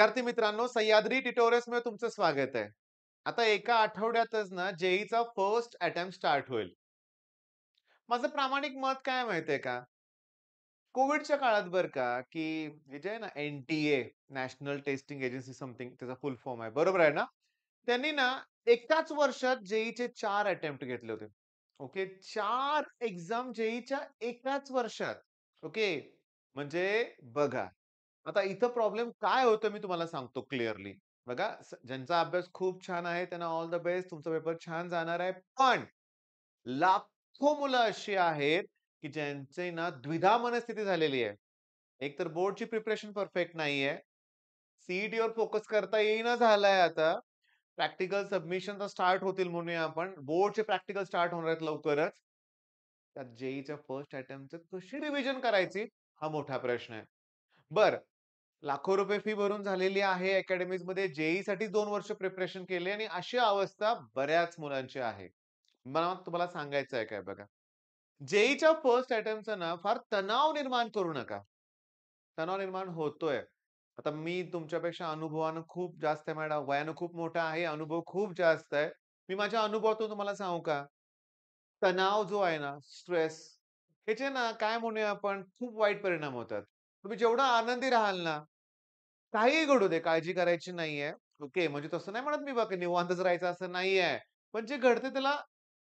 विद्यार्थी मित्रांनो, सह्याद्री ट्युटोरियल्स मध्ये तुमचं स्वागत आहे. आता एका आठवड्यातच ना जेईचा फर्स्ट अटेम्प्ट स्टार्ट होईल. माझं प्रामाणिक मत काय माहितीये का? कोविडच्या काळात बरं का, की हे जे आहे ना एन-टी-ए, नॅशनल टेस्टिंग एजन्सी समथिंग त्याचा फुल फॉर्म आहे. बरोबर आहे ना? त्यांनी ना एकाच वर्षात जेईचे 4 अटेम्प्ट घेतले होते. ओके. 4 एक्झाम जेईच्या एकाच वर्षात. ओके. म्हणजे बघा, आता इथं प्रॉब्लेम काय होतो मी तुम्हाला सांगतो क्लिअरली. बघा, ज्यांचा अभ्यास खूप छान आहे त्यांना ऑल द बेस्ट. तुमचा पेपर छान जाणार आहे. पण लाखो मुलं अशी आहेत, की ज्यांचे ना द्विधा मनस्थिती झालेली आहे. एक तर बोर्डची प्रिपरेशन परफेक्ट नाहीये. सीईटीवर फोकस करता येईना झालाय आता. प्रॅक्टिकल सबमिशन तर स्टार्ट होतील म्हणूया आपण. बोर्डचे प्रॅक्टिकल स्टार्ट होणार आहेत लवकरच. त्यात जेईच्या फर्स्ट अटेम्प्टचं कशी रिव्हिजन करायची? हा मोठा प्रश्न आहे. बरं, लाखो रुपये फी भरून झालेली आहे अकॅडमीजमध्ये. जेईसाठी 2 वर्ष प्रिपरेशन केले आणि अशी अवस्था बऱ्याच मुलांची आहे. मला तुम्हाला सांगायचं आहे काय बघा. जेईच्या फर्स्ट अटेम्प्टचा ना फार तणाव निर्माण करू नका. तणाव निर्माण होतोय. आता मी तुमच्यापेक्षा अनुभवानं खूप जास्त आहे मॅडम. वयानं खूप मोठा आहे. अनुभव खूप जास्त आहे. मी माझ्या अनुभवातून तुम्हाला सांगू का? तणाव जो आहे ना, स्ट्रेस ह्याचे ना काय म्हणूया आपण खूप वाईट परिणाम होतात. तुम्ही जेवढा आनंदी राहाल ना, काहीही घडू दे, काळजी करायची नाहीये. ओके. म्हणजे तसं नाही म्हणत मी बघा निवांतच राहायचं असं नाहीये. पण जे घडते त्याला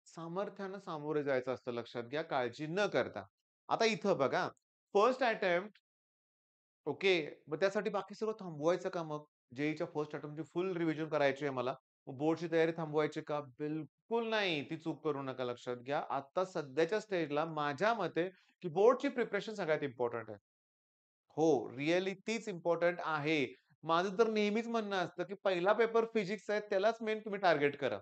सामर्थ्यानं सामोरे जायचं असतं लक्षात घ्या, काळजी न करता. आता इथं बघा, फर्स्ट अटेम्प्ट ओके. मग त्यासाठी बाकी सगळं थांबवायचं का मग? जेईच्या फर्स्ट अटेम्प्टची फुल रिव्हिजन करायची आहे मला. मग बोर्डची तयारी थांबवायची का? बिलकुल नाही. ती चूक करू नका लक्षात घ्या. आता सध्याच्या स्टेजला माझ्या मते, की बोर्डची प्रिपरेशन सगळ्यात इम्पोर्टंट आहे. हो, रिअली तीच इम्पोर्टंट आहे. माझं तर नेहमीच म्हणणं असतं, की पहिला पेपर फिजिक्स आहे त्यालाच मेन तुम्ही टार्गेट करा.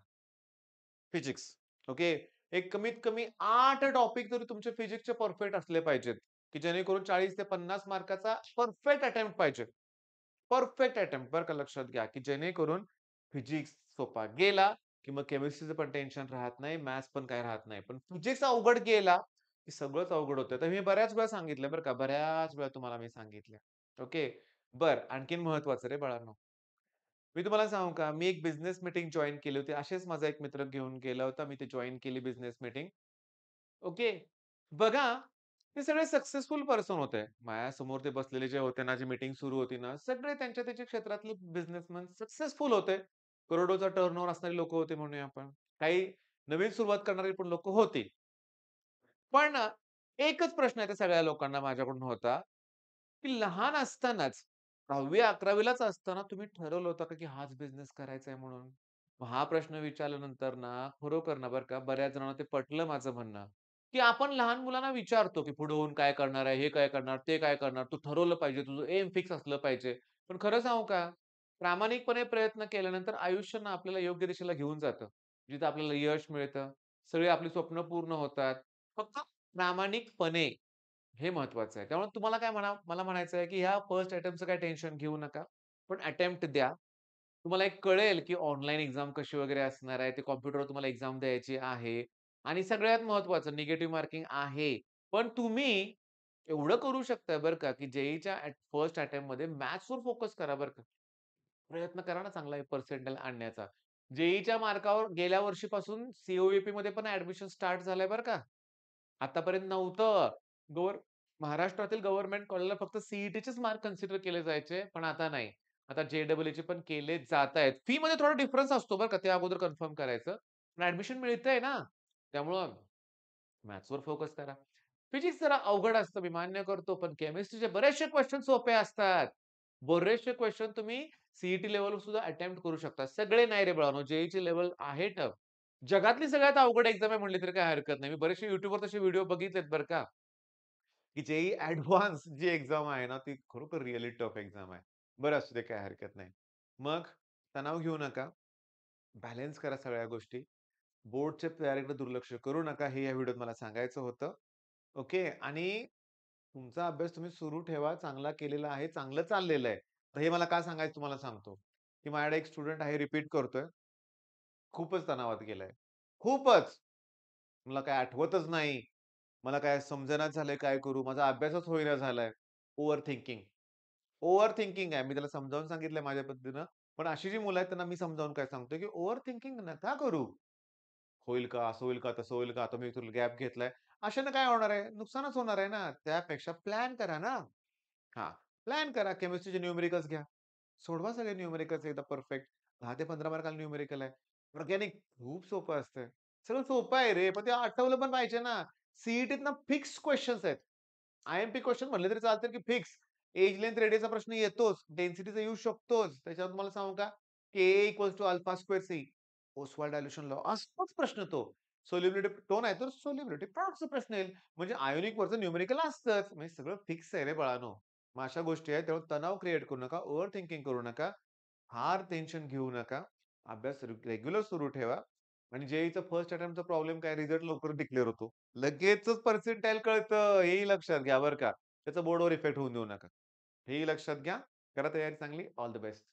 फिजिक्स. ओके. एक कमीत कमी 8 टॉपिक तरी तुमचे फिजिक्सचे परफेक्ट असले पाहिजेत, की जेणेकरून 40 ते 50 मार्काचा परफेक्ट अटेम्प्ट पाहिजे. परफेक्ट अटेम्प्ट बरं का लक्षात घ्या, की जेणेकरून फिजिक्स सोपा गेला, की मग केमिस्ट्रीचं पण टेन्शन राहत नाही, मॅथ्स पण काही राहत नाही. पण फिजिक्स अवघड गेला, की सगळंच अवघड होतं. तर मी बऱ्याच वेळा सांगितलं बरं का, बऱ्याच वेळा तुम्हाला मी सांगितलं. ओके. बरं आणखीन महत्वाचं रे बाळांनो. मी तुम्हाला सांगू का, मी एक बिझनेस मीटिंग जॉइन केली होती. असेच माझा एक मित्र घेऊन गेला होता. मी ते जॉइन केली बिझनेस मीटिंग. ओके. बघा, ते सगळे सक्सेसफुल पर्सन होते. माझ्यासमोर ते बसलेले जे होते ना, जी मीटिंग सुरू होती ना, सगळे त्यांच्या त्यांच्या क्षेत्रातले बिझनेसमन सक्सेसफुल होते. करोडोचा टर्नओव्हर असणारी लोकं होते म्हणूया आपण. काही नवीन सुरुवात करणारी पण लोकं होती. पण एकच प्रश्न आहे त्या सगळ्या लोकांना माझ्याकडून होता, की लहान असतानाच 10वी-11वी लाच असताना तुम्ही ठरवलं होतं का, की हाच बिझनेस करायचा आहे म्हणून? मग हा प्रश्न विचारल्यानंतर ना, खरोखर ना बरं का, बऱ्याच जणांना ते पटलं माझं म्हणणं, की आपण लहान मुलांना विचारतो, की पुढे होऊन काय करणार आहे? हे काय करणार? ते काय करणार? तू ठरवलं पाहिजे, तुझं एम फिक्स असलं पाहिजे. पण खरं सांगू का? प्रामाणिकपणे प्रयत्न केल्यानंतर आयुष्य ना आपल्याला योग्य दिशेला घेऊन जातं. जिथं आपल्याला यश मिळतं, सगळी आपली स्वप्न पूर्ण होतात. फक्त प्रामाणिकपणे हे महत्वाचं आहे. त्यामुळे तुम्हाला काय मला म्हणायचं आहे, की ह्या फर्स्ट अटेम्प्टचं काही टेन्शन घेऊ नका. पण अटेम्प्ट द्या. तुम्हाला एक कळेल, की ऑनलाईन एक्झाम कशी वगैरे असणार आहे. ते कॉम्प्युटरवर तुम्हाला एक्झाम द्यायची आहे. आणि सगळ्यात महत्त्वाचं निगेटिव्ह मार्किंग आहे. पण तुम्ही एवढं करू शकता बरं का, की जेईच्या फर्स्ट अटेम्प्टमध्ये मॅथ्सवर फोकस करा बरं का. प्रयत्न करा ना चांगला पर्सेंटाइल आणण्याचा. जेईच्या मार्कावर गेल्या वर्षीपासून सी-ओ-ए-पीमध्ये पण ॲडमिशन स्टार्ट झालंय बरं का. आतापर्यंत नव्हतं. गव्हर महाराष्ट्रातील गव्हर्नमेंट कॉलेजला फक्त सी मार्क कन्सिडर केले जायचे, पण आता नाही. आता जे-डबल-ईचे पण केले जातायत. फीमध्ये थोडा डिफरन्स असतो बरं का, ते अगोदर कन्फर्म करायचं. पण ॲडमिशन मिळतंय ना, त्यामुळं मॅथ्सवर फोकस करा. फिजिक्स जरा अवघड असतं मी मान्य करतो, पण केमिस्ट्रीचे बरेचसे क्वेश्चन सोपे असतात. बरेचसे क्वेश्चन तुम्ही सी-ई-टी लेव्हलवर सुद्धा अटेम्प्ट करू शकता. सगळे नाही रे बाळांनो, जे लेव्हल आहे टफ. जगातली सगळ्यात अवघड एक्झाम आहे म्हटली तरी काही हरकत नाही. मी बरेचसे YouTubeवर तसे व्हिडिओ बघितलेत बरं का, की जेईई एडव्हान्स जी एक्झाम आहे ना, ती खरोखर रिअली टफ एक्झाम आहे. बरं असू दे, काही हरकत नाही. मग तणाव घेऊ नका. बॅलन्स करा सगळ्या गोष्टी. बोर्डच्या तयारीकडे दुर्लक्ष करू नका, हे या व्हिडिओत मला सांगायचं होतं. ओके. आणि तुमचा अभ्यास तुम्ही सुरू ठेवा. चांगला केलेला आहे, चांगलं चाललेलं आहे. तर हे मला का सांगायचं तुम्हाला सांगतो, की माझ्याकडे एक स्टुडंट आहे, रिपीट करतोय. खूपच तणावात गेलाय. खूपच. मला काय आठवतच नाही. मला काय समजेनाच झालंय काय करू? माझा अभ्यासच होईना झालाय. Over thinking. ओव्हर थिंकिंग आहे. मी त्याला समजावून सांगितलंय माझ्या पद्धतीनं. पण अशी जी मुलं आहेत त्यांना मी समजावून काय सांगतो, की ओव्हर थिंकिंग नका करू. होईल का? असं होईल का? तसं होईल का? आता मी तुला गॅप घेतलाय. अशाने काय होणार आहे? नुकसानच होणार आहे ना. त्यापेक्षा प्लॅन करा ना. हां, प्लॅन करा. केमिस्ट्रीचे न्यूमेरिकल्स घ्या. सोडवा सगळे न्यूमेरिकल्स एकदा परफेक्ट. 10 ते 15 मार्काला न्यूमेरिकल आहे. ऑर्गॅनिक खूप सोपं असतं. सगळं सोपं आहे रे, पण ते आठवलं पण पाहिजे ना. सीईटीत ना फिक्स क्वेशन्स आहेत. आय-एम-पी क्वेशन म्हटले तरी चालतील की फिक्स. एज लेंग्थ रेडियसचा प्रश्न येतोच. डेन्सिटीचा येऊ शकतोच. त्याच्यावर तुम्हाला सांगू का? K equals to alpha square C. Ostwald dilution law असतोच प्रश्न तो. सोल्युबिलिटी टोन आहे तर सोल्युबिलिटी प्रोडक्टचा प्रश्न येईल. म्हणजे आयोनिक वरचं न्यूमेरिकल असतंच. म्हणजे सगळं फिक्स आहे रे बाळांनो. मग अशा गोष्टी आहेत. त्यामुळे तणाव क्रिएट करू नका. ओव्हर थिंकिंग करू नका. फार टेन्शन घेऊ नका. अभ्यास रेग्युलर सुरू ठेवा आणि जे-ई-चा फर्स्ट अटेम्प्टचा प्रॉब्लेम काय रिझल्ट लवकर डिक्लेअर होतो. लगेचच पर्सेंटाइल कळतं. हेही लक्षात घ्या बरं का. त्याचा बोर्डवर इफेक्ट होऊन देऊ नका. हेही लक्षात घ्या. करा तयारी चांगली. All the best.